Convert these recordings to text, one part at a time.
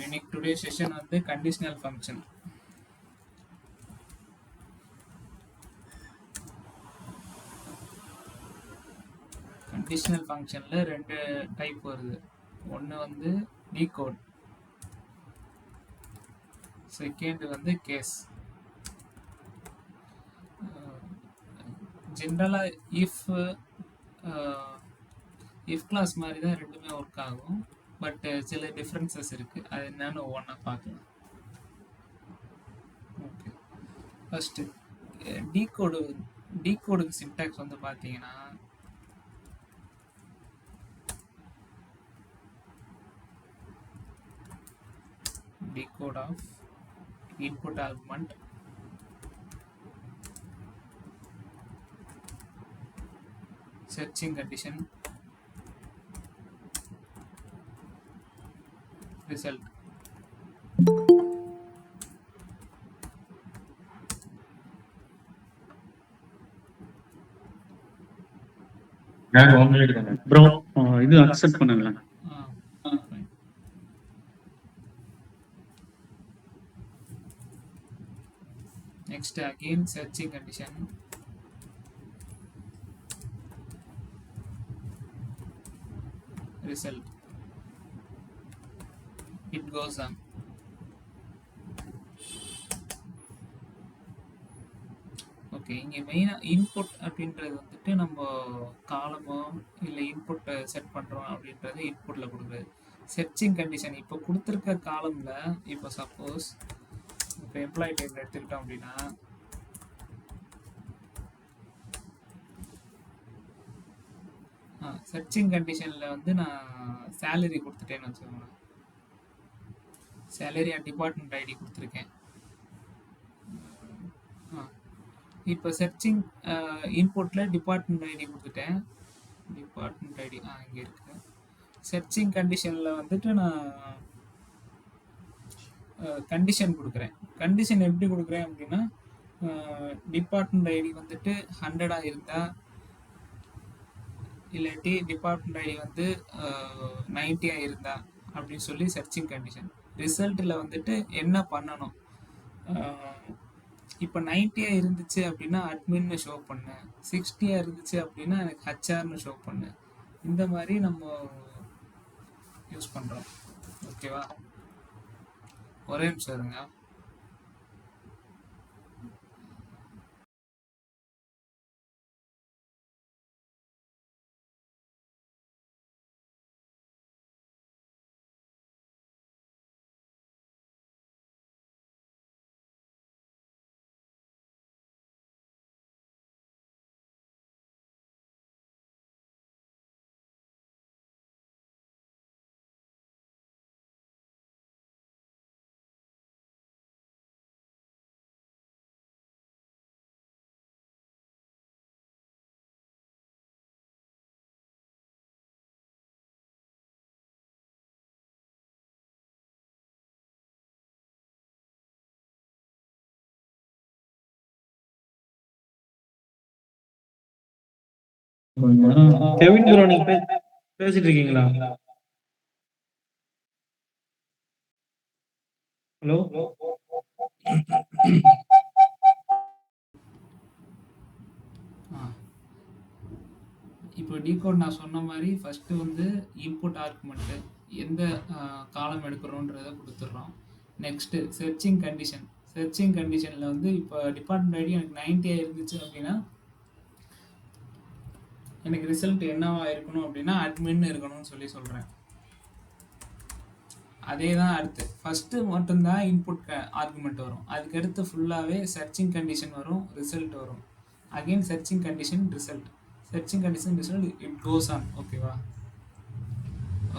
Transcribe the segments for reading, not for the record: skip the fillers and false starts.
இன்னைக்கு today session வந்து conditional function. Conditional ஃபங்க்ஷனில் 2 டைப் வருது. ஒன்று வந்து டீகோட், செகண்ட் வந்து கேஸ். ஜென்ரலாக இஃப் கிளாஸ் மாதிரி தான் ரெண்டுமே ஒர்க் ஆகும். பட் சில டிஃப்ரென்சஸ் இருக்குது. அது என்னன்னு ஒவ்வொன்றா பார்க்கலாம். ஓகே, ஃபஸ்ட்டு டீகோடுக்கு சின்டாக்ஸ் வந்து பார்த்தீங்கன்னா decode of input argument searching condition result. Bro இது அக்செப்ட் பண்ணுங்களேன். Next again searching condition result. It goes on. Okay, இங்கே மெயினாக இன்புட் அப்படின்றது வந்துட்டு நம்ம காலமோ இல்லை இன்புட்டை செட் பண்ணுறோம் அப்படின்றது இன்புட்டில் கொடுக்குறது. செர்ச்சிங் கண்டிஷன் இப்போ கொடுத்துருக்க காலமில் இப்போ சப்போஸ் இப்போ எம்ப்ளாயி டைமில் எடுத்துக்கிட்டோம் அப்படின்னா சர்ச்சிங் கண்டிஷனில் வந்து நான் சேலரி கொடுத்துட்டேன்னு வச்சுக்கோங்க. சேலரி அண்ட் டிபார்ட்மெண்ட் ஐடி கொடுத்துருக்கேன். இப்போ சர்ச்சிங் இன்புட்டில் டிபார்ட்மெண்ட் ஐடி கொடுத்துட்டேன். டிபார்ட்மெண்ட் ஐடி இங்கே இருக்கு. சர்ச்சிங் கண்டிஷனில் வந்துட்டு நான் கண்டிஷன் கொடுக்குறேன். கண்டிஷன் எப்படி கொடுக்குறேன் அப்படின்னா டிபார்ட்மெண்ட் ஐடி வந்துட்டு 100 இருந்தால், இல்லாட்டி டிபார்ட்மெண்ட் ஐடி வந்து 90 இருந்தா அப்படின்னு சொல்லி சர்ச்சிங் கண்டிஷன். ரிசல்ட்டில் வந்துட்டு என்ன பண்ணணும், இப்போ 90 இருந்துச்சு அப்படின்னா அட்மின்னு ஷோ பண்ணு, 60 இருந்துச்சு அப்படின்னா எனக்கு ஹச்ஆர்னு ஷோ பண்ணு. இந்த மாதிரி நம்ம யூஸ் பண்ணுறோம். ஓகேவா? ஒரே நிமிஷம் இருங்க. கெவின் ப்ரோ, நீங்க பேசிட்டு இருக்கீங்களா? ஹலோ, இப்போ டீகோட் நான் சொன்ன மாதிரி ஃபஸ்ட்டு வந்து இன்புட் ஆர்குமெண்ட்டு எந்த காலம் எடுக்கிறோன்றதை கொடுத்துட்றோம். Next செர்ச்சிங் condition. செர்ச்சிங் கண்டிஷனில் வந்து இப்போ டிபார்ட்மெண்ட் ஐடி எனக்கு 90 இருந்துச்சு அப்படின்னா எனக்கு ரிசல்ட் என்னவா இருக்கணும் அப்படின்னா அட்மின்னு இருக்கணும்னு சொல்கிறேன். அதே தான் அடுத்து ஃபஸ்ட்டு மட்டும்தான் இன்புட் ஆர்குமெண்ட் வரும். அதுக்கடுத்து ஃபுல்லாகவே சர்ச்சிங் கண்டிஷன் வரும், ரிசல்ட் வரும். Again searching condition, result, searching condition, result, it goes on. ஓகேவா?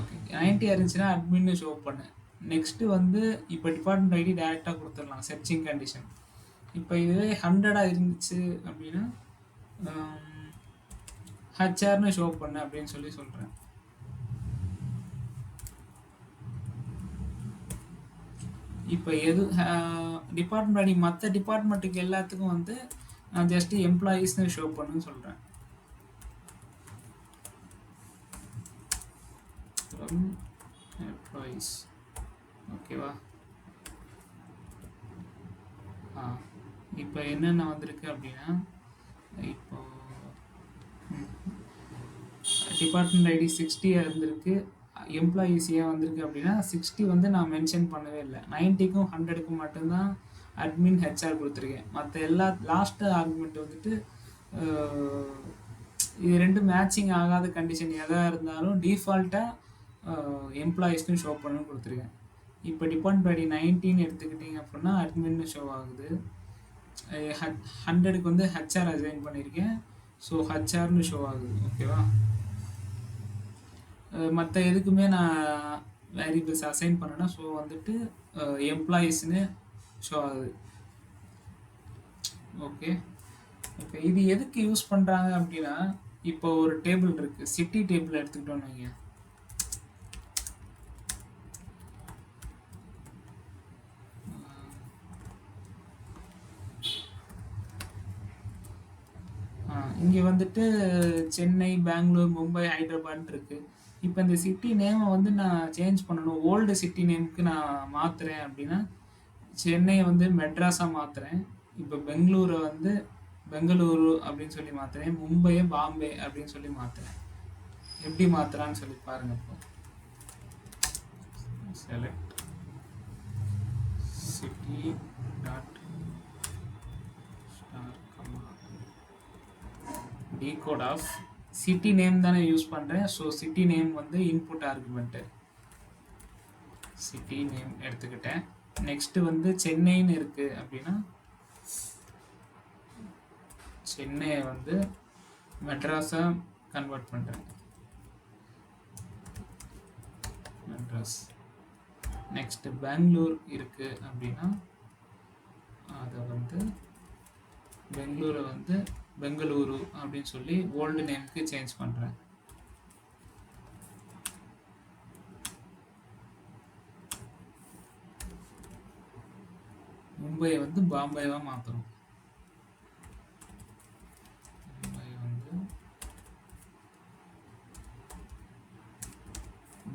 ஓகே, 90 இருந்துச்சுன்னா அட்மின்னு ஷோ பண்ணு. நெக்ஸ்ட்டு வந்து இப்போ டிபார்ட்மெண்ட் ஐடி டேரெக்டாக கொடுத்துடலாம் சர்ச்சிங் கண்டிஷன். இப்போ இதுவே 100 இருந்துச்சு அப்படின்னா ஹச்ஆர்னு ஷோ பண்ணு அப்படின்னு சொல்கிறேன். இப்போ எது டிபார்ட்மெண்ட் ஐடி மற்ற டிபார்ட்மெண்ட்டுக்கு எல்லாத்துக்கும் வந்து நான் ஜஸ்ட் எம்ப்ளாயீஸ்னு ஷோ பண்ணுன்னு சொல்கிறேன். எம்ப்ளாயீஸ் ஓகேவா? ஆ இப்போ என்னென்ன வந்திருக்கு அப்படின்னா, இப்போ டிபார்ட்மெண்ட் ஐடி 60 இருந்திருக்கு. எம்ப்ளாயீஸ் ஏன் வந்திருக்கு அப்படின்னா 60 வந்து நான் மென்ஷன் பண்ணவே இல்லை. 90க்கும் 100க்கும் மட்டும்தான் அட்மின் ஹெச்ஆர் கொடுத்துருக்கேன். மற்ற எல்லா லாஸ்ட் ஆர்குமெண்ட் வந்துட்டு இது ரெண்டும் மேட்சிங் ஆகாத கண்டிஷன் எதாக இருந்தாலும் டிஃபால்ட்டாக எம்ப்ளாயீஸ்க்கும் ஷோ பண்ணணும்னு கொடுத்துருக்கேன். இப்போ டிபார்ட்மெண்ட் ஐடி 19 எடுத்துக்கிட்டிங்க அப்படின்னா அட்மின்னு ஷோ ஆகுது. 100க்கு வந்து ஹெச்ஆர் அசைன் பண்ணியிருக்கேன். ஸோ ஹெச்ஆர்னு ஷோ ஆகுது. ஓகேவா? மற்ற எதுக்குமே நான் வேரியபிள்ஸ் அசைன் பண்ணேன்னா ஸோ வந்துட்டு எம்ப்ளாயீஸ்னு ஷோ ஆகுது. Okay, okay. இது எதுக்கு யூஸ் பண்ணுறாங்க அப்படின்னா, இப்போ ஒரு டேபிள் இருக்குது, சிட்டி டேபிள் எடுத்துக்கிட்டோன்னு வைங்க. இங்கே வந்துட்டு சென்னை, பெங்களூர், மும்பை, ஹைதராபாத் இருக்குது. இப்போ இந்த சிட்டி நேமை வந்து நான் சேஞ்ச் பண்ணணும். ஓல்டு சிட்டி நேமுக்கு நான் மாற்றுறேன் அப்படின்னா சென்னையை வந்து மெட்ராஸாக மாற்றுறேன். இப்போ பெங்களூரை வந்து பெங்களூரு அப்படின்னு சொல்லி மாற்றுறேன். மும்பையை பாம்பே அப்படின்னு சொல்லி மாற்றுறேன். எப்படி மாற்றுறான்னு சொல்லி பாருங்கள். இப்போ select city dot decode of city name தானே யூஸ் பண்ணுறேன். ஸோ சிட்டி நேம் வந்து இன்புட் ஆர்குமெண்ட்டு. சிட்டி நேம் எடுத்துக்கிட்டேன். நெக்ஸ்ட்டு வந்து சென்னைன்னு இருக்குது அப்படின்னா சென்னையை வந்து மெட்ராஸாக கன்வெர்ட் பண்ணுறேன். மெட்ராஸ். நெக்ஸ்ட்டு பெங்களூர் இருக்குது அப்படின்னா அதை வந்து பெங்களூரை வந்து பெங்களூரு அப்படின்னு சொல்லி ஓல்டு நேமுக்கு சேஞ்ச் பண்ணுறேன். மும்பையை வந்து பாம்பேவாக மாற்றுறோம். மும்பை வந்து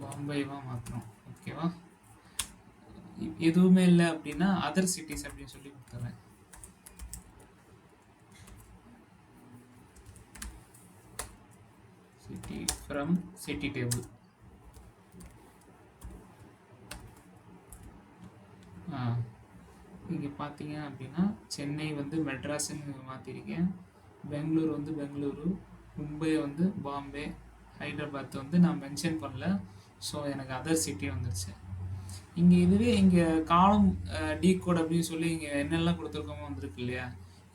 பாம்பேவாக மாற்றுறோம். ஓகேவா? எதுவுமே இல்லை அப்படின்னா அதர் சிட்டிஸ் அப்படின்னு சொல்லி கொடுத்துறேன். City from city table. இங்கே பார்த்தீங்க அப்படின்னா சென்னை வந்து மெட்ராஸ்ன்னு மாற்றிருக்கேன். பெங்களூர் வந்து பெங்களூரு, மும்பை வந்து பாம்பே, ஹைதராபாத் வந்து நான் மென்ஷன் பண்ணல. ஸோ எனக்கு அதர் சிட்டி வந்துருச்சு. இங்கே இதுவே இங்கே காலம் டீகோட் அப்படின்னு சொல்லி இங்கே என்னெல்லாம் கொடுத்துருக்கோமோ வந்திருக்கு இல்லையா?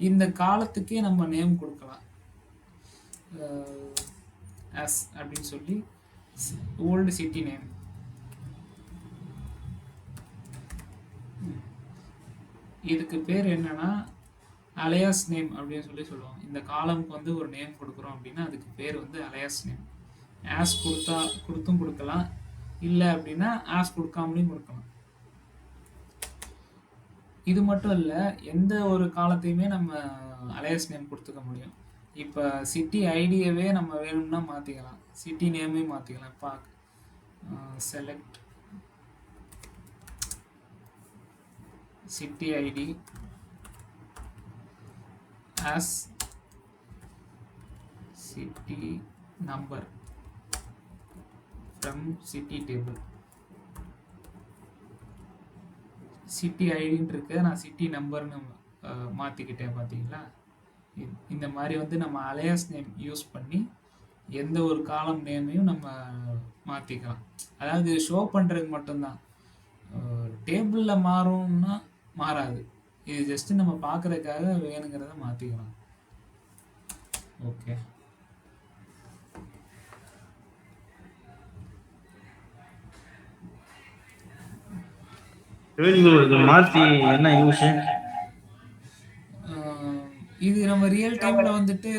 இந்த காலத்துக்கே நம்ம நேம் கொடுக்கலாம். எஸ் அப்படின்னு சொல்லி ஓல்டு சிட்டி நேம். இதுக்கு பேர் என்னன்னா அலையாஸ் நேம் அப்படின்னு சொல்லி சொல்லுவோம். இந்த காலமுக்கு வந்து ஒரு நேம் கொடுக்குறோம் அப்படின்னா அதுக்கு பேர் வந்து அலையாஸ் நேம். ஆஸ் கொடுத்தும் கொடுக்கலாம், இல்லை அப்படின்னா ஆஸ் கொடுக்காமலையும் கொடுக்கலாம். இது மட்டும் இல்லை, எந்த ஒரு காலத்தையுமே நம்ம அலையாஸ் நேம் கொடுத்துக்க முடியும். இப்போ சிட்டி ஐடியவே நம்ம வேணும்னா மாற்றிக்கலாம், சிட்டி நேமே மாற்றிக்கலாம். பார்க்க select city id as city number from city table. City ஐடின்னு இருக்கு, நான் சிட்டி நம்பர்னு மாற்றிக்கிட்டேன். பார்த்தீங்களா? இந்த மாதிரி வந்து நம்ம அலையாஸ் நேம் யூஸ் பண்ணி எந்த ஒரு காலம் நேமையும் நம்ம மாற்றிக்கலாம். அதாவது ஷோ பண்ணுறதுக்கு மட்டும்தான். டேபிளில் மாறும்னா மாறாது. இது ஜஸ்ட்டு நம்ம பார்க்குறதுக்காக வேணுங்கிறத மாற்றிக்கலாம். ஓகே, மாற்றி என்ன யூஸ்? இது நம்ம ரியல் டைமில் வந்துட்டு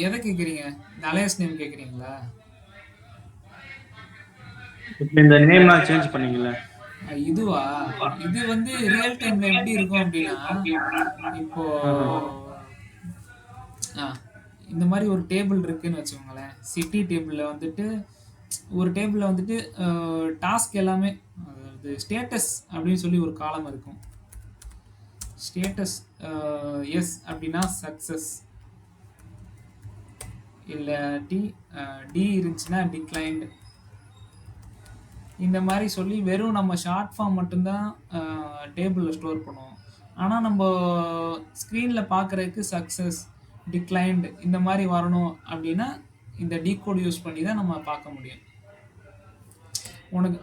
எதை கேட்குறீங்க? இந்த அலையாஸ் நேம் கேட்குறீங்களா? இந்த நேம்லாம் சேஞ்ச் பண்ணீங்களா? இதுவா? இது வந்து ரியல் டைம்ல எப்படி இருக்கும் அப்படின்னா, இப்போ இந்த மாதிரி ஒரு டேபிள் இருக்குன்னு வச்சுக்கோங்களேன். சிட்டி டேபிளில் வந்துட்டு ஒரு டேபிளில் வந்துட்டு டாஸ்க் எல்லாமே, அதாவது இது ஸ்டேட்டஸ் அப்படின்னு சொல்லி ஒரு காலம் இருக்கும். ஸ்டேட்டஸ் எஸ் அப்படின்னா சக்ஸஸ், இல்லாட்டி டி இருந்துச்சுன்னா டிக்ளைன்டு. இந்த மாதிரி சொல்லி வெறும் நம்ம ஷார்ட் ஃபார்ம் மட்டும்தான் டேபிளில் ஸ்டோர் பண்ணுவோம். ஆனால் நம்ம ஸ்க்ரீனில் பார்க்குறதுக்கு சக்ஸஸ், டிக்ளைன்டு இந்த மாதிரி வரணும் அப்படின்னா இந்த டீகோட் யூஸ் பண்ணி தான் நம்ம பார்க்க முடியும்.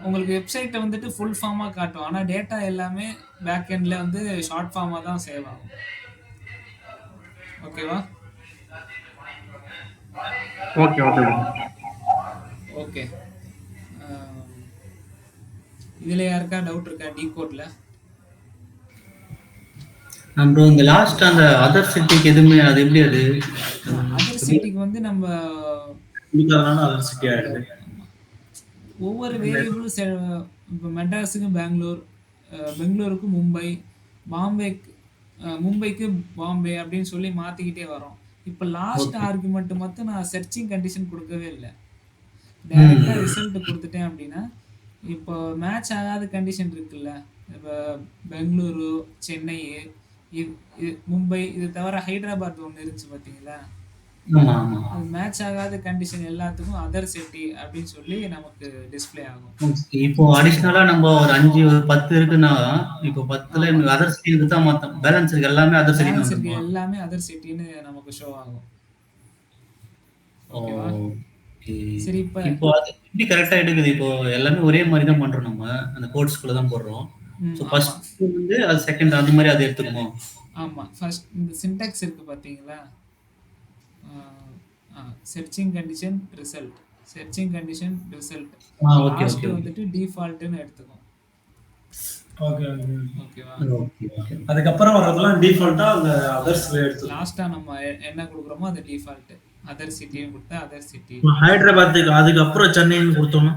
உங்களுக்கு வெப்சைட்டை வந்துட்டு ஃபுல் ஃபார்மாக காட்டும், ஆனால் டேட்டா எல்லாமே பேக் எண்டில் வந்து ஷார்ட் ஃபார்மாக தான் சேவ் ஆகும். ஓகேவா? Okay okay okay. இதில் யாருக்கா டவுட் இருக்கா டீகோடில்? ப்ரோ இந்த லாஸ்ட் அந்த அதர் சிட்டிக்கு எதுவுமே அது எப்படி அது அதர் சிட்டிக்கு வந்து நம்ம கொடுக்கறதுனால அதர் சிட்டி ஆயிடுது. ஒவ்வொரு வேரியபிளும் இப்போ மெட்ராஸுக்கு பெங்களூர், பெங்களூருக்கு மும்பை, பாம்பேக்கு மும்பைக்கு பாம்பே அப்படின்னு சொல்லி மாற்றிக்கிட்டே வரோம். இப்போ லாஸ்ட் ஆர்குமெண்ட் மட்டும் நான் சர்ச்சிங் கண்டிஷன் கொடுக்கவே இல்லை, டைரெக்டாக ரிசல்ட் கொடுத்துட்டேன் அப்படின்னா இப்போ மேட்ச் ஆகாத கண்டிஷன் இருக்குல்ல, இப்போ பெங்களூரு, சென்னை, மும்பை, இது தவிர ஹைதராபாத் ஒன்று இருந்துச்சு பார்த்தீங்களா, அது மேட்ச் ஆகாத கண்டிஷன் எல்லாத்துக்கும் அதர் சிட்டி அப்படின்னு சொல்லி நமக்கு டிஸ்பிளே ஆகும். இப்போ அடிஷனலா நம்ம ஒரு 5 ஒரு 10 இருக்குன்னா இப்போ 10ல அதர் சிட்டி இருக்கு தான் மொத்தம் பேலன்ஸ் இருக்கு எல்லாமே அதர் சிட்டி எல்லாமே அதர் சிட்டின்னு நமக்கு ஷோ ஆகும். ஓகேவா? சரி, இப்போ அது எப்படி கரெக்டா எடுக்குது? இப்போ எல்லாமே ஒரே மாதிரி தான் பண்றோம், நம்ம அந்த கோட்ஸ்குள்ள தான் போடுறோம். சோ ஃபர்ஸ்ட் வந்து அது செகண்ட் அந்த மாதிரி அது எடுத்துக்குமோ? ஆமா, ஃபர்ஸ்ட் இந்த சின்டாக்ஸ் இருக்கு பாத்தீங்களா, searching condition result, searching condition result, okay last வந்துட்டு டிஃபால்ட்னு எடுத்துக்கும். ஓகே ஓகேவா? ஓகே. அதுக்கப்புறம் வரதெல்லாம் டிஃபால்ட்டா அந்த அதர்ஸ்ல எடுத்து லாஸ்டா நம்ம என்ன கொடுக்குறோமோ அது டிஃபால்ட். அதர் சிட்டியும் கொடுத்தா அதர் சிட்டி. ஹைதராபாத்துக்கு அதுக்கப்புறம் சென்னைன்னு கொடுத்தோம்னா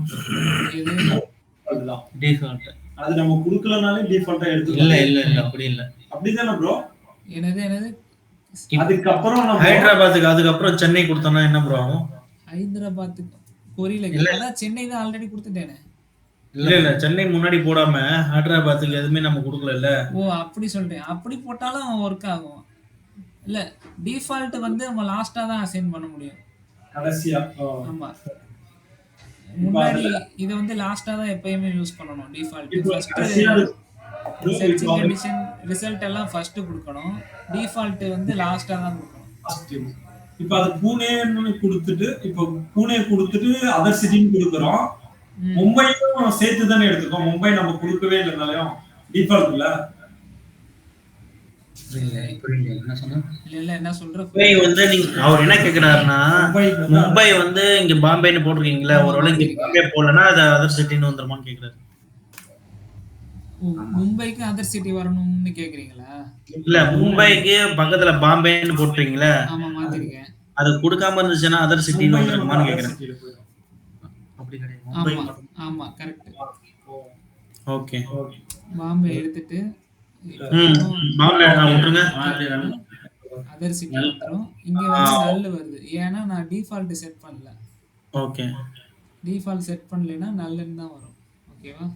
அதுதான் டிஃபால்ட். அது நம்ம கொடுக்கலனாலே டிஃபால்ட்டா எடுத்து இல்ல அப்படி இல்ல. அப்படிதானே ப்ரோ? என்னது அதுக்கப்புறம் நம்ம ஹைதராபாத்துக்கு அதுக்கப்புறம் சென்னை கொடுத்தோம்னா என்ன ப்ரோ ஆகும்? ஹைதராபாத்துக்கு புரியல. அதான் சென்னை தான் ஆல்ரெடி கொடுத்துட்டேனே. இல்ல சென்னை முன்னாடி போடாம ஹைதராபாத்துக்கு எதுவுமே நம்ம கொடுக்கல. ஓ அப்படி சொல்றேன். அப்படி போட்டாலும் ஒர்க் ஆகும். இல்ல டிஃபால்ட் வந்து நம்ம லாஸ்டா தான் அசைன் பண்ண முடியும், கடைசியா. ஆமா, முன்னாடி இத வந்து லாஸ்டா தான் எப்பயுமே யூஸ் பண்ணனும். டிஃபால்ட் ஃபர்ஸ்ட் செர்ச்சிங் கண்டிஷன் ரிசல்ட் எல்லாம் ஃபர்ஸ்ட் கொடுக்கணும், டிஃபால்ட் வந்து லாஸ்டா தான் கொடுக்கணும். இப்போ அது பூனேன்னு கொடுத்துட்டு இப்போ பூனே கொடுத்துட்டு அதர் சிட்டின்னு கொடுக்குறோம். மும்பையும் சேர்த்து தானே எடுத்துக்கோம். மும்பை நம்ம கொடுக்கவே இல்லைனாலையும் டிஃபால்ட் இல்ல. என்ன சொல்ற? மும்பை வந்து நீங்க அவர் என்ன கேக்குறாருன்னா, மும்பை வந்து இங்க பாம்பேன்னு போட்டிருக்கீங்களா, ஒருவேளை இங்க பாம்பே போடலன்னா அது அதர் சிட்டின்னு வந்துருமான்னு கேக்குறாரு. மும்பைக்கு அதர் சிட்டி வரணும்னு கேக்குறீங்களா? இல்ல மும்பைக்கு பக்கத்துல பாம்பேன்னு போட்டுறீங்களா? ஆமா, மாத்திருக்கேன். அது கொடுக்காம இருந்துச்சுன்னா அதர் சிட்டின்னு வந்துருமான்னு கேக்குறேன். அப்படி கிடையாது. ஆமா கரெக்ட். ஓகே, பாம்பே எடுத்துட்டு பாம்பே விட்டுருங்க. அதர் சிட்டி வந்துரும். இங்க வந்து நல் வருது, ஏன்னா நான் டிஃபால்ட் செட் பண்ணல. ஓகே, டிஃபால்ட் செட் பண்ணலைன்னா நல்லன்னு தான் வரும். ஓகேவா?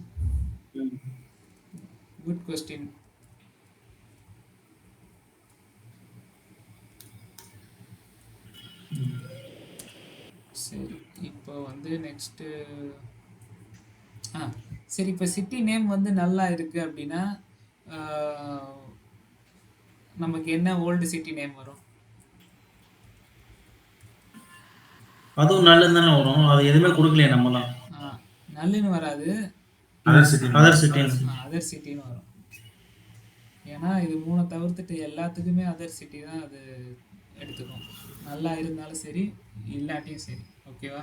Good question. சரி, இப்போ வந்து நெக்ஸ்ட் சரி, இப்போ சிட்டி நேம் வந்து நல்லா இருக்கு அப்படின்னா நமக்கு என்ன ஓல்டு சிட்டி நேம் வரும்? அதுவும் நல்லது தானே வரும். அது எதுவுமே கொடுக்கலையே நம்மலாம். நல்லுன்னு வராது, அதர் சிட்டின்னு வரும். ஏன்னா இது 3 தவிர்த்துட்டு எல்லாத்துக்குமே அதர் சிட்டி தான் அது எடுத்துக்கும், நல்லா இருந்தாலும் சரி இல்லாட்டியும் சரி. ஓகேவா?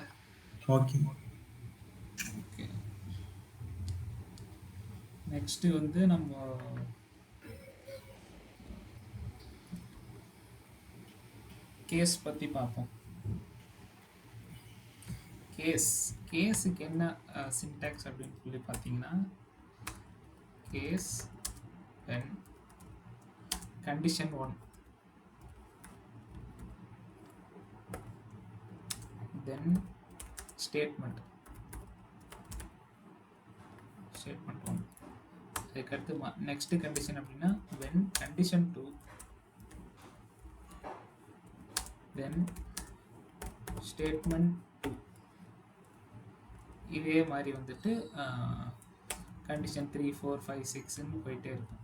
ஓகே. ஓகே, நெக்ஸ்ட் வந்து நம்ம கேஸ் பத்தி பார்ப்போம். கேஸுக்கு என்ன சின்டாக்ஸ் அப்படின்னு சொல்லி பார்த்தீங்கன்னா, case when condition 1 then statement statement 1. அதுக்கடுத்து நெக்ஸ்ட் கண்டிஷன் அப்படின்னா when condition 2 then statement 2. இதே மாதிரி வந்துட்டு கண்டிஷன் 3 4 5 6ன்னு போயிட்டே இருக்கும்.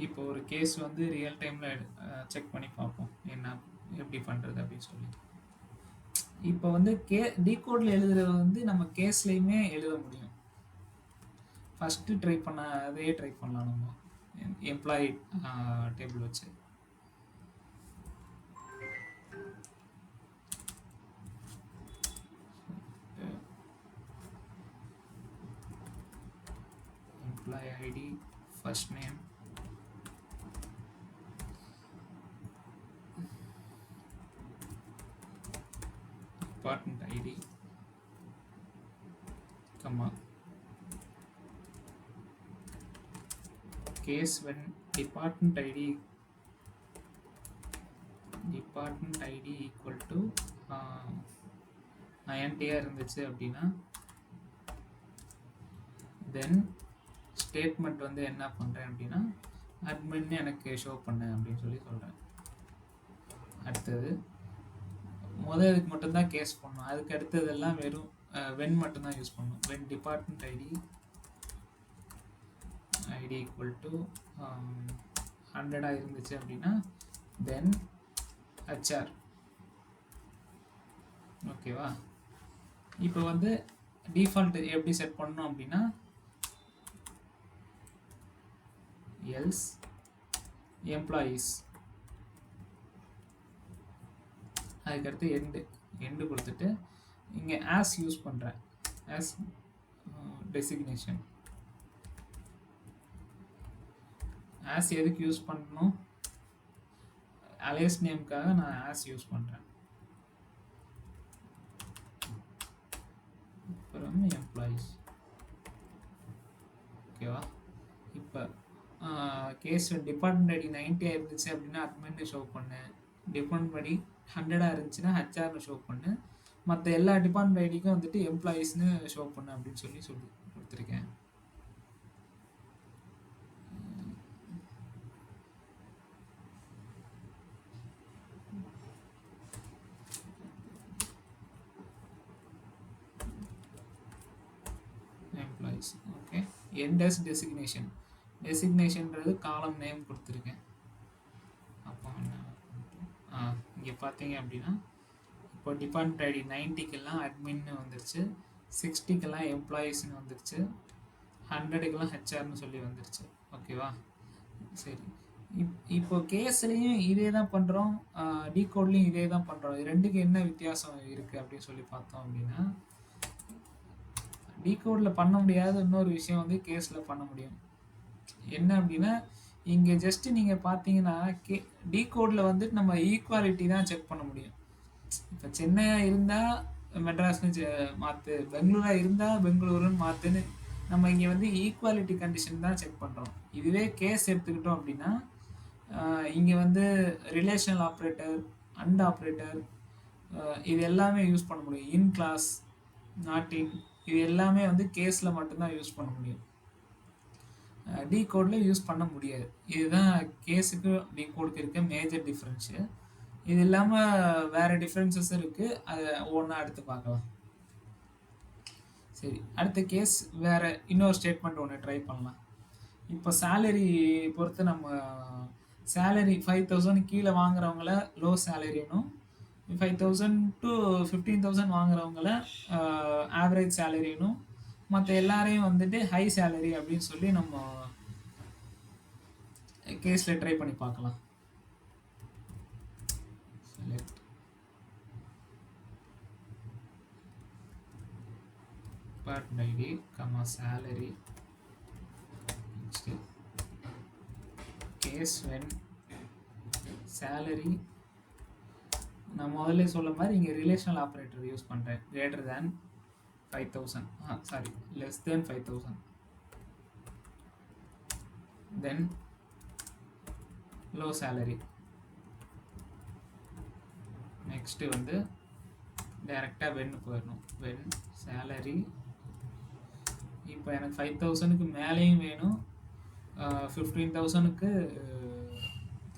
இப்போ ஒரு கேஸ் வந்து ரியல் டைமில் செக் பண்ணி பார்ப்போம் என்ன எப்படி பண்ணுறது அப்படின்னு சொல்லி. இப்போ வந்து டீகோடில் எழுதுறது வந்து நம்ம கேஸ்லேயுமே எழுத முடியும். ஃபஸ்ட்டு ட்ரை பண்ண அதே ட்ரை பண்ணலாம் நம்ம எம்ப்ளாயி டேபிள் வச்சு. Employee ID, first name, department ID, comma, case when department ID equal to INTR இருந்துச்சு அப்படின்னா then ஸ்டேட்மெண்ட் வந்து என்ன பண்ணுறேன் அப்படின்னா admin எனக்கு ஷோ பண்ண அப்படின்னு சொல்லி சொல்கிறேன். அடுத்தது இதுக்கு மட்டும்தான் கேஸ் பண்ணணும். அதுக்கு அடுத்ததெல்லாம் வெறும் வென் மட்டும்தான் யூஸ் பண்ணணும். When department ID equal to 100 இருந்துச்சு அப்படின்னா தென் ஹெச்ஆர். ஓகேவா? இப்போ வந்து டிஃபால்ட் எப்படி செட் பண்ணணும் அப்படின்னா எல்ஸ் எம்ப்ளாயீஸ், அதுக்கடுத்து எண்டு கொடுத்துட்டு இங்கே ஆஸ் யூஸ் பண்ணுறேன். As designation. ஆஸ் எதுக்கு யூஸ் பண்ணணும்? அலையஸ் நேமுக்காக நான் ஆஸ் யூஸ் பண்ணுறேன். அப்புறம் எம்ப்ளாயீஸ். ஓகேவா? இப்போ கேஸ் டிபார்ட்மெண்ட் ஐடி 90 இருந்துச்சு அப்படின்னா அட்மின் ஷோ பண்ணு. டிபார்ட்மெண்ட் ஐடி 100 இருந்துச்சுன்னா ஹெச்ஆர்னு ஷோ பண்ணு. மற்ற எல்லா டிபார்ட்மெண்ட் ஐடிக்கும் வந்துட்டு எம்ப்ளாயீஸ்னு ஷோ பண்ணு அப்படின்னு சொல்லி கொடுத்துருக்கேன். எம்ப்ளாயீஸ். ஓகே. என்டஸ் டெசிக்னேஷன்றது காலம் நேம் கொடுத்துருக்கேன். அப்போ இங்கே பார்த்தீங்க அப்படின்னா இப்போ டிபார்ட்மெண்ட் ஐடி 90க்கெல்லாம் அட்மின்னு வந்துருச்சு, 60க்கெல்லாம் எம்ப்ளாயீஸ்னு வந்துருச்சு, 100க்கெல்லாம் ஹெச்ஆர்னு சொல்லி வந்துருச்சு. ஓகேவா? சரி. இப்போ கேஸ்லேயும் இதே தான் பண்ணுறோம், டீகோட்லேயும் இதே தான் பண்ணுறோம். இது ரெண்டுக்கு என்ன வித்தியாசம் இருக்குது அப்படின்னு சொல்லி பார்த்தோம் அப்படின்னா டீகோடில் பண்ண முடியாத இன்னொரு விஷயம் வந்து கேஸில் பண்ண முடியும். என்ன அப்படின்னா இங்கே ஜஸ்ட்டு நீங்கள் பார்த்தீங்கன்னா டீகோடில் வந்துட்டு நம்ம ஈக்குவாலிட்டி தான் செக் பண்ண முடியும். இப்போ சென்னையாக இருந்தால் மெட்ராஸ்னு மாற்று, பெங்களூராக இருந்தால் பெங்களூருன்னு மாற்றுன்னு நம்ம இங்கே வந்து ஈக்குவாலிட்டி கண்டிஷன் தான் செக் பண்ணுறோம். இதுவே கேஸ் எடுத்துக்கிட்டோம் அப்படின்னா இங்கே வந்து ரிலேஷனல் ஆப்ரேட்டர், அண்ட் ஆப்ரேட்டர் இது எல்லாமே யூஸ் பண்ண முடியும். இன் கிளாஸ், நாட் இன், இது எல்லாமே வந்து கேஸில் மட்டும்தான் யூஸ் பண்ண முடியும். டீகோடில் யூஸ் பண்ண முடியாது. இதுதான் கேஸுக்கு டீகோடுக்கு இருக்க மேஜர் டிஃப்ரென்ஸு. இது இல்லாமல் வேறு டிஃப்ரென்சஸ் இருக்குது, அதை ஒவ்வொன்றா எடுத்து பார்க்கலாம். சரி, அடுத்த கேஸ் வேறு இன்னொரு ஸ்டேட்மெண்ட் ஒன்று ட்ரை பண்ணலாம். இப்போ சேலரி பொறுத்து நம்ம சேலரி 5000 கீழே வாங்குறவங்கள லோ சேலரினும், 5000 to 15,000 வாங்குறவங்கள ஆவரேஜ் சேலரினும், மற்ற எல்லாரையும் வந்துட்டு ஹை சேலரி அப்படின்னு சொல்லி நம்ம கேஸில் ட்ரை பண்ணி பார்க்கலாம். Select department ID, salary. Case when salary, நான் முதல்ல சொல்ல மாதிரி இங்கே ரிலேஷனல் ஆப்ரேட்டர் யூஸ் பண்ணுறேன். Greater than 5000, sorry less than 5000. Then low salary. Next வந்து டைரெக்டாக வென்னு போயிடணும். When salary. இப்போ எனக்கு 5000க்கு மேலேயும் வேணும், 15,000க்கு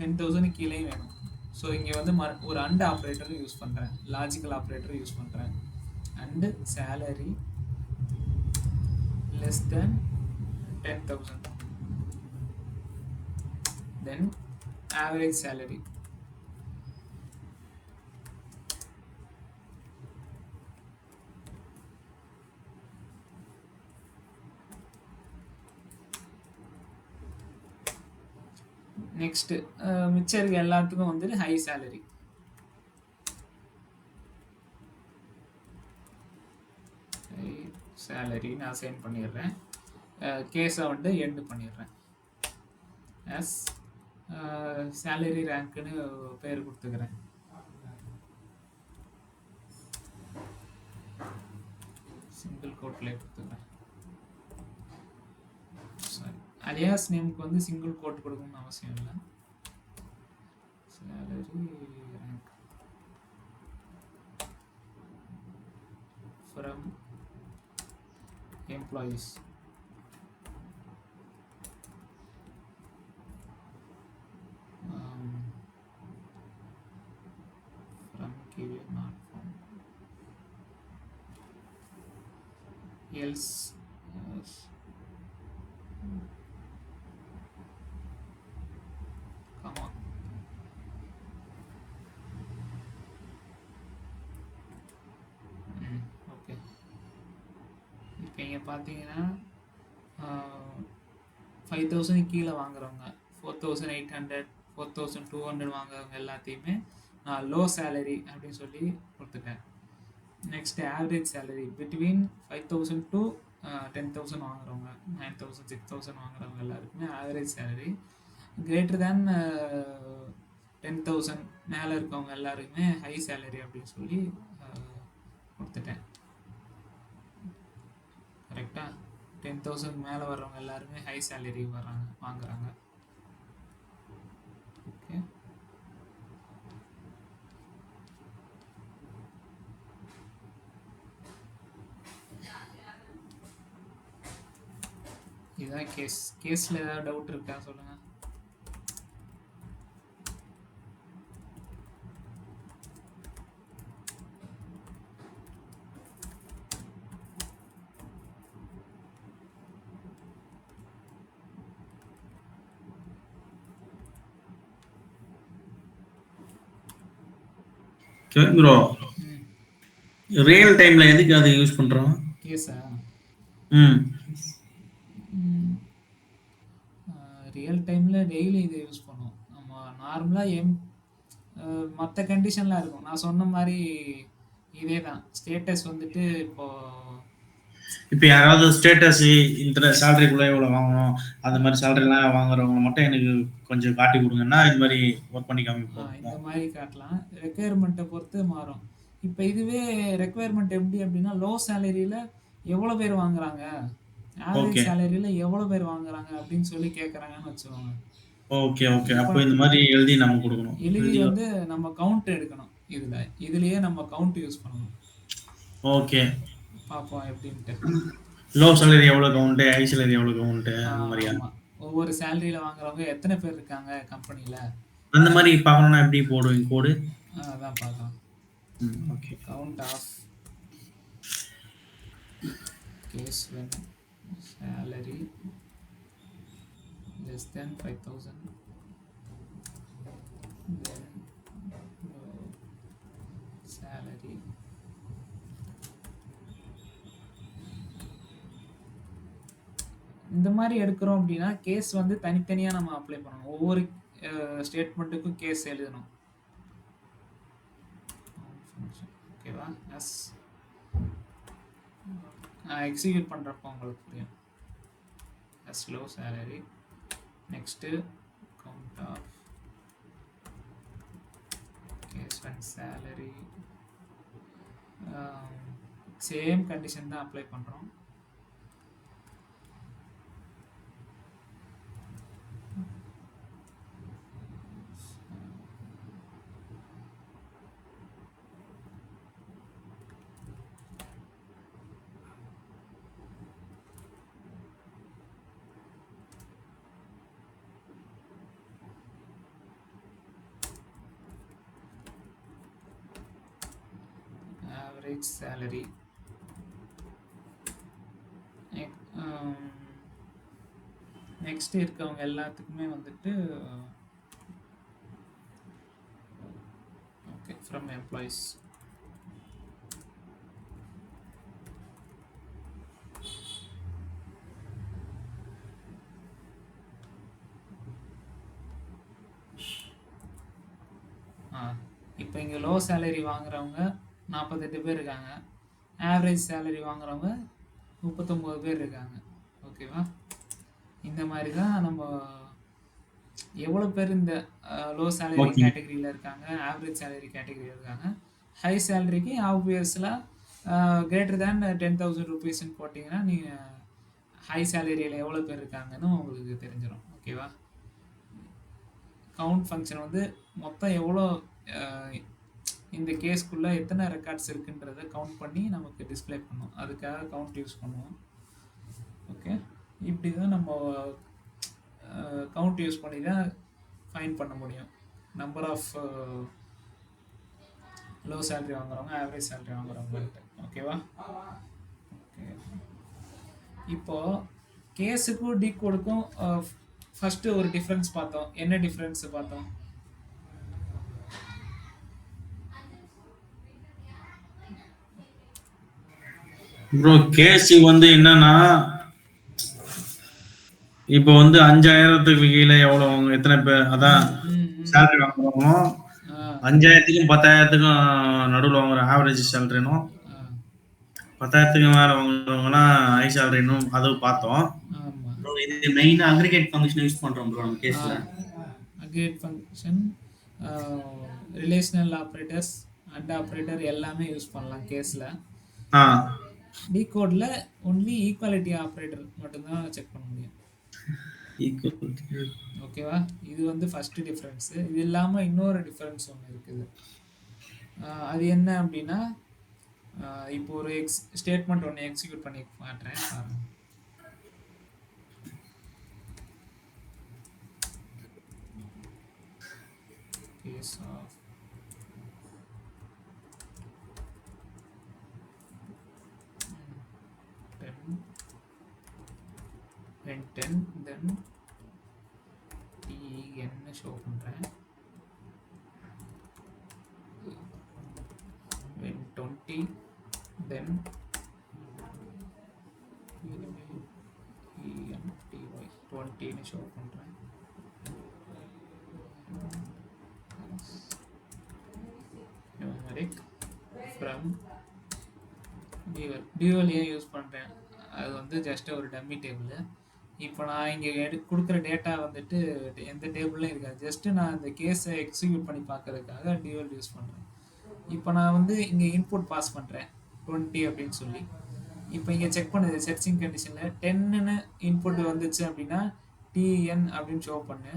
10,000க்கு கீழேயும் வேணும். ஸோ இங்கே வந்து ஒரு அண்ட் ஆப்ரேட்டர் யூஸ் பண்ணுறேன், லாஜிக்கல் ஆப்ரேட்டர் யூஸ் பண்ணுறேன். And salary less than 10,000, then average salary. Next மிச்சம் இருக்க எல்லாத்துக்கும் வந்துட்டு ஹை சேலரி. ஹை சேலரி நான் அசைன் பண்ணிடுறேன். கேஸை வந்து எண்டு பண்ணிடுறேன். எஸ் சேலரி ரேங்க்குன்னு பேர் கொடுத்துக்கிறேன். சிங்கிள் கோட்லேயே கொடுத்துக்கிறேன். சாரி, அலியாஸ் நேமுக்கு வந்து சிங்கிள் கோட் கொடுக்கணும்னு அவசியம் இல்லை. Salary rank from employees. From keyword not found. Else come on. Okay. இப்போ இங்கே பார்த்தீங்கன்னா 5,000 கீழே வாங்குறவங்க, 4,800 4,200 வாங்குறவங்க எல்லாத்தையுமே நான் லோ சேலரி அப்படின்னு சொல்லி கொடுத்துட்டேன். Next average salary between 5,000 to 10,000 வாங்குறவங்க, 9,000 6,000 வாங்குறவங்க எல்லாருக்குமே ஆவரேஜ் சேலரி. கிரேட்டர் தேன் 10,000 மேலே இருக்கவங்க எல்லாருக்குமே ஹை சேலரி அப்படின்னு சொல்லி கொடுத்துட்டேன். கரெக்டாக 10,000 மேலே வர்றவங்க எல்லாருமே ஹை சேலரி வாங்குறாங்க. ஓகே. இதுதான் கேஸில் ஏதாவது டவுட் இருக்கா சொல்லுங்கள். ப்ரோ ரியல் டைம்ல எதுக்கு அதை யூஸ் பண்றோம்? கேஸா? ரியல் டைமில் டெய்லி இதை யூஸ் பண்ணுவோம். நம்ம நார்மலாக மற்ற கண்டிஷன்லாம் இருக்கும். நான் சொன்ன மாதிரி இதே தான் ஸ்டேட்டஸ் வந்துட்டு இப்போ யாராவது ஸ்டேட்டஸ் இந்த சேலரிக்குள்ளே எவ்வளோ வாங்கணும், அந்த மாதிரி சேலரிலாம் வாங்குறவங்க மட்டும் எனக்கு கொஞ்சம் காட்டி கொடுங்கன்னா இது மாதிரி ஒர்க் பண்ணி காமிப்போம். இந்த மாதிரி காட்டலாம். ரெக்குயர்மெண்ட்டை பொறுத்து மாறும். இப்போ இதுவே ரெக்குயர்மெண்ட் எப்படி அப்படின்னா, லோ சேலரியில் எவ்வளோ பேர் வாங்குறாங்க, ஆவரேஜ் சேலரியில் எவ்வளோ பேர் வாங்குறாங்க அப்படின்னு சொல்லி கேட்குறாங்கன்னு வச்சுக்கோங்க. Okay okay. அப்போ இந்த மாதிரி எழுதி நம்ம கொடுக்கணும். எழுதி வந்து நம்ம கவுண்ட் எடுக்கணும். இதுலயே நம்ம கவுண்ட் யூஸ் பண்ணணும். ஓகே, பார்ப்போம் எப்படின்ட்டு. லோ சேலரி எவ்வளோ கவுண்ட்டு, ஹை சேலரி எவ்வளோ கவுண்ட்டு, அந்த மாதிரியா? ஒவ்வொரு சேலரியில் வாங்குறவங்க எத்தனை பேர் இருக்காங்க கம்பெனியில், அந்த மாதிரி பார்க்கணும்னா எப்படி போடுவீங்க கோடு? அதான் பார்க்கலாம். Okay. Count of case when salary less than 5,000, then salary இந்த மாதிரி எடுக்கிறோம் அப்படின்னா கேஸ் வந்து தனித்தனியாக நம்ம அப்ளை பண்ணணும். ஒவ்வொரு ஸ்டேட்மெண்ட்டுக்கும் கேஸ் எழுதணும். ஓகேவா? எஸ், நான் எக்ஸிக்யூட் பண்ணுறப்போ உங்களுக்கு புரியும். As low salary. Next count of case when salary. Same condition தான் அப்ளை பண்ணுறோம். average salary. நெக்ஸ்ட் இருக்கவங்க எல்லாத்துக்குமே வந்துட்டு ஓகே ஃப்ரம் எம்ப்ளாயிஸ். இப்போ இங்கே லோ சேலரி வாங்குறவங்க 48 பேர் இருக்காங்க. ஆவரேஜ் சேலரி வாங்குறவங்க 39 பேர் இருக்காங்க. ஓகேவா? இந்த மாதிரி தான் நம்ம எவ்வளோ பேர் இந்த லோ சேலரி Okay. கேட்டகரியில் இருக்காங்க, ஆவரேஜ் சேலரி கேட்டகரியில் இருக்காங்க. ஹை சேலரிக்கு ஆப்வியஸ்லாக கிரேட்டர் தேன் 10,000 ருபீஸ்ன்னு போட்டிங்கன்னா நீங்கள் ஹை சேலரியில் எவ்வளோ பேர் இருக்காங்கன்னு உங்களுக்கு தெரிஞ்சிடும். ஓகேவா? கவுண்ட் ஃபங்க்ஷன் வந்து மொத்தம் எவ்வளோ இந்த கேஸ்க்குள்ளே எத்தனை ரெக்கார்ட்ஸ் இருக்குன்றதை கவுண்ட் பண்ணி நமக்கு டிஸ்பிளே பண்ணும். அதுக்காக கவுண்ட் யூஸ் பண்ணுவோம். ஓகே, இப்படி தான் நம்ம கவுண்ட் யூஸ் பண்ணி தான் ஃபைண்ட் பண்ண முடியும் நம்பர் ஆஃப் லோ சேலரி வாங்குறவங்க, ஆவரேஜ் சேலரி வாங்குறவங்கன்ட்டு. ஓகேவா? ஓகே, இப்போது கேஸுக்கும் டீகோடுக்கும் ஃபஸ்ட்டு ஒரு டிஃப்ரென்ஸ் பார்த்தோம். என்ன டிஃப்ரென்ஸ் பார்த்தோம்? ப்ரோ கேசி வந்து என்னன்னா இப்போ வந்து 5,000க்கு கீழே எவ்வளோ வாங்க, எத்தனை பேர் அதான் சேலரி வாங்குறவங்க 5,000க்கும் 10,000க்கும் நடுவில் வாங்குற ஆவரேஜ் சேலரினும் 10,000க்கு மேலே வாங்குறவங்கன்னா ஹை சேலரினும் அது பார்த்தோம். ப்ரோ இது மெயினா அக்ரிகேட் ஃபங்க்ஷன் யூஸ் பண்றோம் ப்ரோ நம்ம கேஸ்ல. Aggregate function, relational operators, and operator எல்லாமே யூஸ் பண்ணலாம் கேஸில். டீகோடில் ஒன்லி ஈக்குவாலிட்டி ஆப்ரேட்டர் மட்டும்தான் செக் பண்ண முடியும். ஓகேவா? இது வந்து ஃபஸ்ட்டு டிஃப்ரென்ஸு. இது இல்லாமல் இன்னொரு டிஃப்ரென்ஸ் ஒன்று இருக்குது. அது என்ன அப்படின்னா, இப்போ ஒரு ஸ்டேட்மெண்ட் ஒன்று எக்ஸிக்யூட் பண்ணி மாட்டுறேன் பாருங்க. Case of when 10 then TN show பண்றேன். when 20 then ENTY 20 ன்னு show பண்றேன். numeric from dual ஏன் யூஸ் பண்ணுறேன்? அது வந்து ஜஸ்ட் ஒரு டம்மி டேபிள். இப்போ நான் இங்கே கொடுக்குற டேட்டா வந்துட்டு எந்த டேபிள்லையும் இருக்காது. ஜஸ்ட்டு நான் இந்த கேஸை எக்ஸிக்யூட் பண்ணி பார்க்கறதுக்காக டியூவல் யூஸ் பண்ணுறேன். இப்போ நான் வந்து இங்கே இன்புட் பாஸ் பண்ணுறேன் 20 அப்படின்னு சொல்லி. இப்போ இங்கே செக் பண்ணுது சர்ச்சிங் கண்டிஷனில் 10ன்னு இன்புட் வந்துச்சு அப்படின்னா TN அப்படின்னு ஷோ பண்ணு.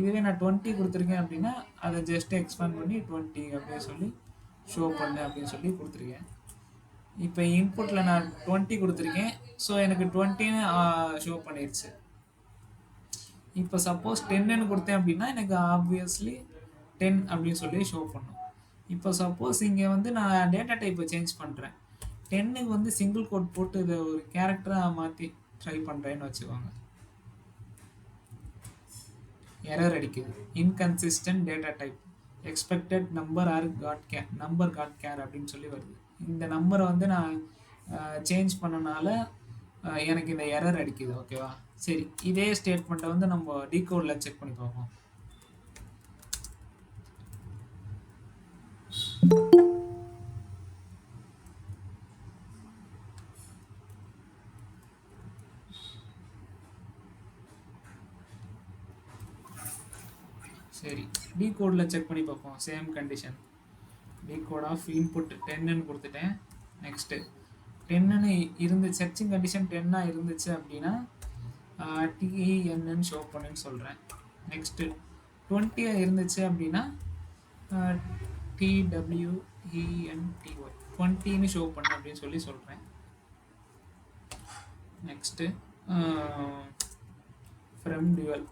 இதுவே நான் 20 கொடுத்துருக்கேன் அப்படின்னா அதை ஜஸ்ட் எக்ஸ்பேண்ட் பண்ணி 20 அப்படின்னு சொல்லி ஷோ பண்ணு அப்படின்னு சொல்லி கொடுத்துருக்கேன். இப்போ இன்புட்டில் நான் 20 கொடுத்துருக்கேன். ஸோ எனக்கு 20ன்னு ஷோ பண்ணிடுச்சு. இப்போ சப்போஸ் 10ன்னு கொடுத்தேன் அப்படின்னா எனக்கு ஆப்வியஸ்லி 10 அப்படின்னு சொல்லி ஷோ பண்ணும். இப்போ சப்போஸ் இங்கே வந்து நான் டேட்டா டைப்பை சேஞ்ச் பண்ணுறேன். 10க்கு வந்து சிங்கிள் கோட் போட்டு இதை ஒரு கேரக்டராக மாற்றி ட்ரை பண்ணுறேன்னு வச்சுக்கோங்க. எரர் அடிக்குது. Inconsistent data type, expected number or got char, number got char அப்படின்னு சொல்லி வருது. இந்த நம்பரை வந்து நான் சேஞ்ச் பண்ணனால எனக்கு இந்த எரர் அடிக்குது. ஓகேவா? சரி, இதே ஸ்டேட்மெண்ட்டை வந்து நம்ம டீகோடில் செக் பண்ணி பார்ப்போம். சரி, டீகோடில் செக் பண்ணி பார்ப்போம். Same condition. Decode of input 10ன்னு கொடுத்துட்டேன். நெக்ஸ்ட்டு 10ன்னு இருந்து சர்ச்சிங் கண்டிஷன் 10ஆக இருந்துச்சு அப்படின்னா TENன்னு ஷோ பண்ணுன்னு சொல்கிறேன். நெக்ஸ்ட்டு 20 இருந்துச்சு அப்படின்னா TWENTY 20ன்னு ஷோ பண்ணு அப்படின்னு சொல்லி சொல்கிறேன். Next from dual.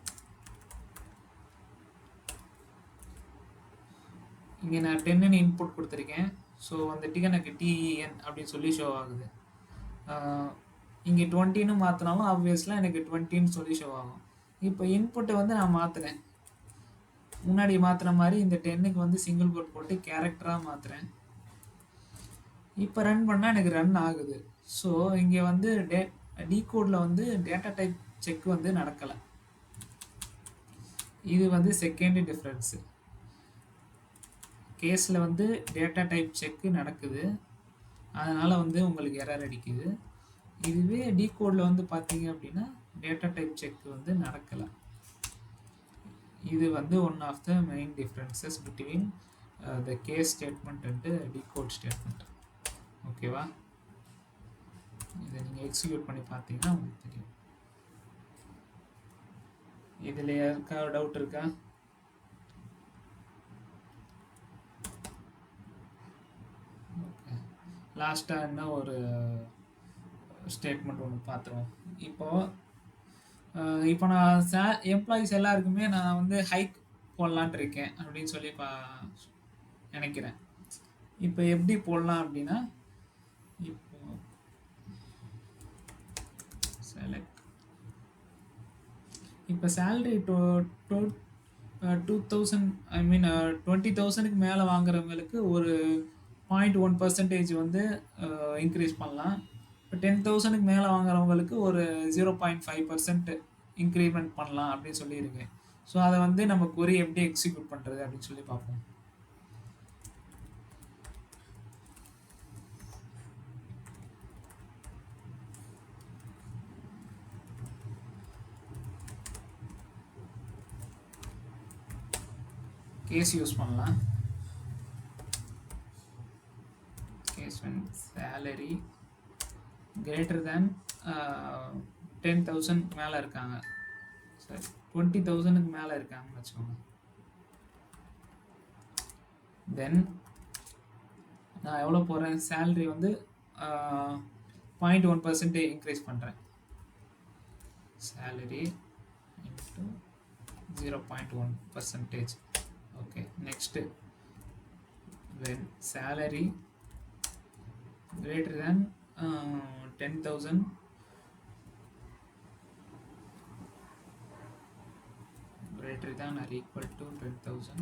இங்கே நான் 10ன்னு இன்புட் கொடுத்துருக்கேன். ஸோ வந்துட்டு எனக்கு டிஇஎன் அப்படின்னு சொல்லி ஷோ ஆகுது. இங்கே 20ன்னு மாற்றினாலும் ஆப்வியஸ்லாம் எனக்கு 20ன்னு சொல்லி ஷோ ஆகும். இப்போ இன்புட்டை வந்து நான் மாற்றுறேன். முன்னாடி மாற்றின மாதிரி இந்த 10க்கு வந்து சிங்கிள் கோட் போட்டு கேரக்டராக மாற்றுறேன். இப்போ ரன் பண்ணால் எனக்கு ரன் ஆகுது. ஸோ இங்கே வந்து டீகோடில் வந்து டேட்டா டைப் செக் வந்து நடக்கலை. இது வந்து செகண்ட் டிஃப்ரென்ஸு. கேஸில் வந்து டேட்டா டைப் செக்கு நடக்குது, அதனால் வந்து உங்களுக்கு எரர் அடிக்குது. இதுவே டீகோடில் வந்து பார்த்தீங்க அப்படின்னா டேட்டா டைப் செக் வந்து நடக்கலை. இது வந்து one of the main differences between the case statement and decode statement. ஓகேவா? இதை நீங்கள் எக்ஸிக்யூட் பண்ணி பார்த்தீங்கன்னா உங்களுக்கு தெரியும். இதில் யாருக்கா டவுட் இருக்கா? ஓகே, லாஸ்ட்டாக என்ன ஒரு ஸ்டேட்மெண்ட் ஒன்று பார்த்துருவோம். இப்போ நான் எம்ப்ளாயீஸ் எல்லாருக்குமே நான் வந்து ஹைக் போடலான் இருக்கேன் அப்படின்னு சொல்லி நினைக்கிறேன். இப்போ எப்படி போடலாம் அப்படின்னா, இப்போ செலக்ட், இப்போ சேலரி 2000 ஐ மீன் 20,000க்கு மேலே வாங்குறவங்களுக்கு ஒரு 0.1% வந்து இன்க்ரீஸ் பண்ணலாம். இப்போ 10,000க்கு மேலே வாங்குறவங்களுக்கு ஒரு 0.5% இன்க்ரிமெண்ட் பண்ணலாம் அப்படின்னு சொல்லியிருக்கேன். ஸோ அதை வந்து நம்ம கொரி எப்படி எக்ஸிக்யூட் பண்ணுறது அப்படின்னு சொல்லி பார்ப்போம். கேஸ் யூஸ் பண்ணலாம். Case when salary greater than 10,000 மேலே இருக்காங்க, சரி 20,000க்கு மேலே இருக்காங்கன்னு வச்சுக்கோங்க. தென் நான் எவ்வளோ போடுறேன், சேலரி வந்து 0.1% இன்க்ரீஸ் பண்ணுறேன். Salary into 0.1%. Okay, next when salary greater than 10,000 greater than or equal to 10,000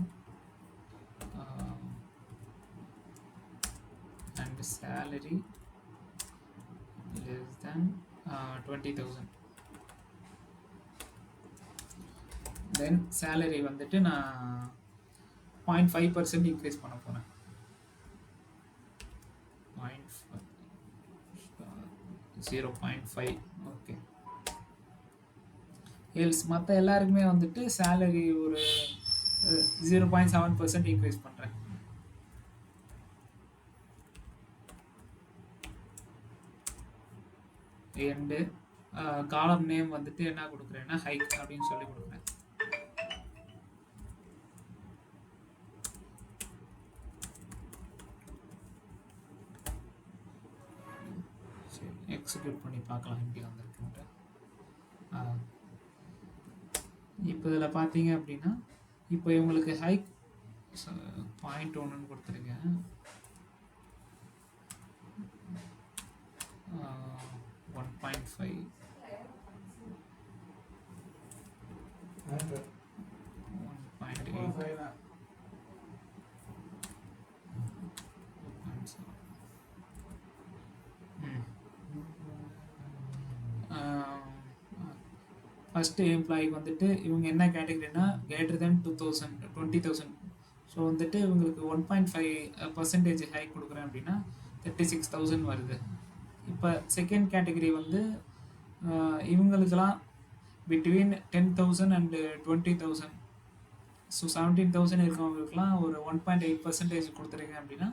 and salary less than 20,000. then salary வந்துட்டு நான் 0.5% இன்க்ரீஸ் பண்ண போகிறேன். 0.5. ஓகே, எல்ஸ் மற்ற எல்லாருக்குமே வந்துட்டு சேலரி ஒரு 0.7% இன்க்ரீஸ் பண்ணுறேன். எண்டு காலம் நேம் வந்துட்டு என்ன கொடுக்குறேன்னா ஹைக் அப்படின்னு சொல்லி கொடுக்குறேன். எக்ஸிக்யூட் பண்ணி பார்க்கலாம் எப்படி வந்திருக்குன்ட்டு. இப்போ இதில் பார்த்தீங்க அப்படின்னா, இப்போ இவங்களுக்கு ஹைக் 0.1 கொடுத்துருக்கேன். 1.5 1.8 ஃபஸ்ட்டு எம்ப்ளாய்க்கு வந்துட்டு இவங்க என்ன கேட்டகரினா கிரேட்டர் தென் 20,000. ஸோ வந்துட்டு இவங்களுக்கு 1.5% ஹைக் கொடுக்குறேன் அப்படின்னா 36,000 வருது. இப்போ செகண்ட் கேட்டகரி வந்து இவங்களுக்கெல்லாம் பிட்வீன் 10,000 அண்டு 20,000, ஸோ 17,000 இருக்கவங்களுக்குலாம் ஒரு 1.8% கொடுத்துருக்கேன் அப்படின்னா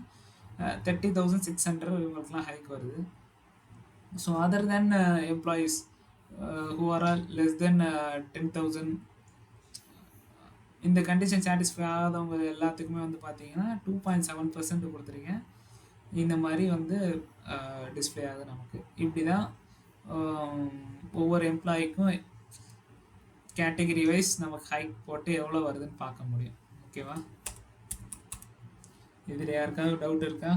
30,600 இவங்களுக்குலாம் ஹைக் வருது. So other then employees who are all less than 10,000, இந்த கண்டிஷன் சாட்டிஸ்ஃபை ஆகாதவங்க எல்லாத்துக்குமே வந்து பார்த்தீங்கன்னா 2.7% கொடுத்துருக்கேன். இந்த மாதிரி வந்து டிஸ்பிளே ஆகுது நமக்கு. இப்படி தான் ஒவ்வொரு எம்ப்ளாய்க்கும் கேட்டகரி வைஸ் நமக்கு ஹைக் போட்டு எவ்வளோ வருதுன்னு பார்க்க முடியும். ஓகேவா? இதில் யாருக்காவது டவுட் இருக்கா?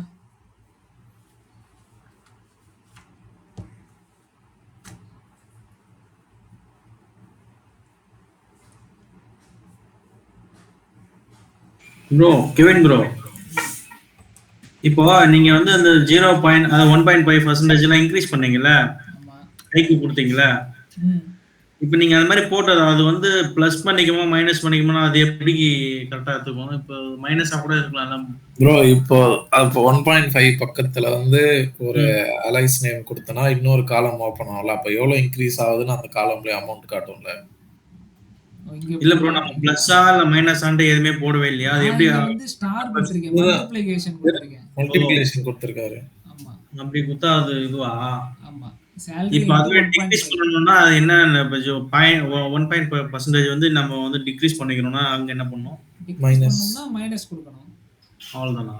ப்ரோ கெவின் ப்ரோ, இப்போ நீங்க வந்து அந்த 0. அது 1.5% இன்க்ரீஸ் பண்ணீங்கல்ல, ஆமா. ஹைக்கு கொடுத்தீங்கல்ல, ம். இப்போ நீங்க அந்த மாதிரி போட்டது அது வந்து பிளஸ் பண்ணிக்குமா மைனஸ் பண்ணிக்குமா, அது எப்படி கரெக்டா எடுத்துக்கும்? இப்போ மைனஸா கூட இருக்கலாம்ல. ப்ரோ இப்போ 1.5 பக்கத்துல வந்து ஒரு அலைஸ் நேம் கொடுத்தனா இன்னொரு காலம் ஓப்பன் ஆகல. அப்ப எவ்வளவு இன்க்ரீஸ் ஆகுதுன்னு அந்த காலம்ல அமௌண்ட் காட்டும்ல. இங்க இல்ல ப்ரோ, நம்ம பிளஸ்ஸா இல்ல மைனஸான்ட்டு எதுவுமே போடவே இல்லையா? அது நான் எப்படி இங்க வந்து ஸ்டார் கொடுத்துருக்கேன், மல்டிப்ளிகேஷன் கொடுத்துருக்கேன். மல்டிபிளிகேஷன் கொடுத்திருக்காரு. ஆமா அப்படி கொடுத்தா அது இதுவா? ஆமா. சேலரி இப்போ அதுவே டிக்ரீஸ் 1.5. பண்ணணும்னா அது என்ன? இப்போ 1.5% வந்து நம்ம வந்து டிக்ரீஸ் பண்ணிக்கணும்னா அங்க என்ன பண்ணணும்? Degrees minus. பண்ணோம்னா மைனஸ் கொடுக்கணும். அவ்வளவுதானா?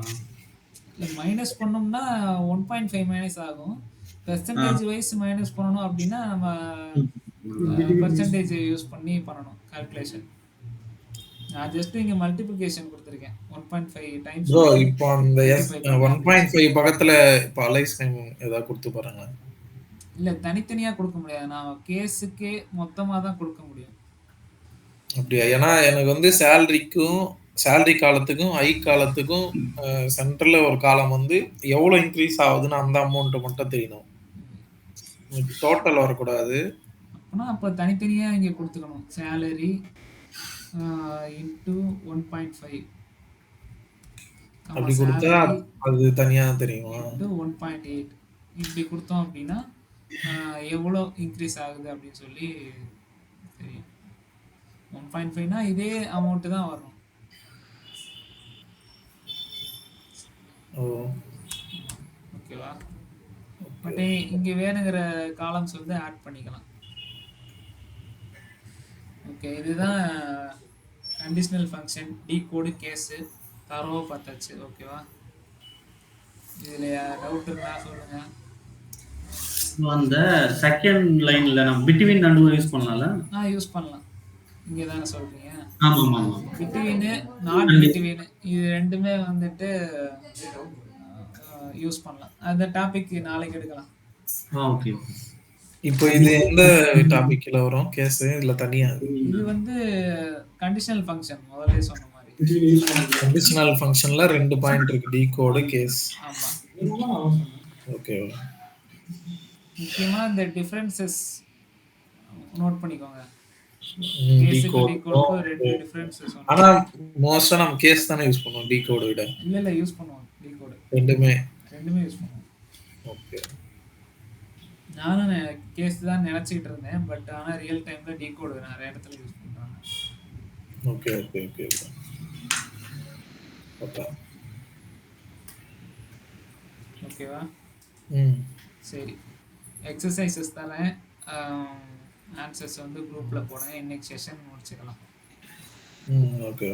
இல்லை மைனஸ் பண்ணோம்னா 1.5 மைனஸ் ஆகும். பெர்சன்டேஜ் வைஸ் மைனஸ் பண்ணணும் அப்படின்னா நம்ம பெர்சன்டேஜ் யூஸ் பண்ணி பண்ணணும் கால்குலேஷன். நான் ஜஸ்ட் இங்கே மல்டிப்ளிகேஷன் கொடுத்துருக்கேன் 1.5 டைம்ஸ். ப்ரோ இப்போ அந்த 1.5 பக்கத்துல இப்போ அலைஸ் நேம் ஏதாவது கொடுத்து பாருங்க. இல்லை தனித்தனியாக கொடுக்க முடியாது, நான் கேஸுக்கே மொத்தமாக தான் கொடுக்க முடியும். அப்படியா? ஏன்னா எனக்கு வந்து சேலரிக்கும் சேலரி காலத்துக்கும் ஐ காலத்துக்கும் சென்டர்ல ஒரு காலம் வந்து எவ்வளவு இன்க்ரீஸ் ஆகுதுன்னு அந்த அமௌண்ட் மட்டும் தெரியணும். டோட்டல் வரக்கூடாது. அப்போனா அப்போ தனித்தனியாக இங்கே கொடுத்துக்கணும். சேலரி இன்ட்டு 1.5 அப்படி கொடுத்தா அது தனியா தெரியுமா? 1.8 இப்படி கொடுத்தோம் அப்படின்னா எவ்வளோ இன்க்ரீஸ் ஆகுது அப்படின்னு சொல்லி தெரியும். 1.5னா இதே அமௌண்ட்டு தான் வரும். ஓகேவா? பட் இங்கே வேணுங்கிற காலம்ஸ் வந்து ஆட் பண்ணிக்கலாம். ஓகே, இதுதான் கண்டிஷனல் ஃபங்க்ஷன் டீகோடு கேஸு தரவா பார்த்தாச்சு. ஓகேவா? இதில் டவுட் இருந்தா சொல்லுங்க. அந்த செகண்ட் லைன்ல நம்ம பிட்வீன் நடுவு யூஸ் பண்ணலாம்ல? யூஸ் பண்ணலாம். இங்கே தானே சொல்றீங்க? ஆமா ஆமா ஆமா. பிட்வீனு நாட் பிட்வீனு இது ரெண்டுமே வந்துட்டு யூஸ் பண்ணலாம். அந்த டாபிக் நாளைக்கு எடுக்கலாம். ஓகே. இப்போ இது எந்த டாபிக்ல வரும் கேஸ்? இல்ல தனியா? இது வந்து கண்டிஷனல் ஃபங்க்ஷன் முதல்ல சொன்ன மாதிரி. கண்டிஷனல் ஃபங்க்ஷன்ல 2 பாயிண்ட் இருக்கு, டீகோடு கேஸ். ஆமா. ஓகே. முக்கியமா இந்த டிஃபரன்சஸ் நோட் பண்ணிக்கோங்க. டீகோட். ரெண்டு டிஃபரன்சஸ். ஆனா மோஸ்டா நம்ம கேஸ் தானே யூஸ் பண்ணுவோம் டீகோட் விட. இல்ல யூஸ் பண்ணுவோம் டீகோட். ரெண்டுமே யூஸ் பண்ணுவோம். ஓகே. நானும் கேஸ் தான் நினைச்சிட்டு இருந்தேன், பட் ஆனா ரியல் டைம்ல டீகோட் நிறைய இடத்துல யூஸ் பண்றாங்க. Okay okay okay okay. ஓகேவா? சரி, எக்ஸசைசஸ் தானே, ஆன்சர்ஸ் வந்து குரூப்ல போனேன். இன்னைக்கு செஷன் முடிச்சுக்கலாம். ஓகே.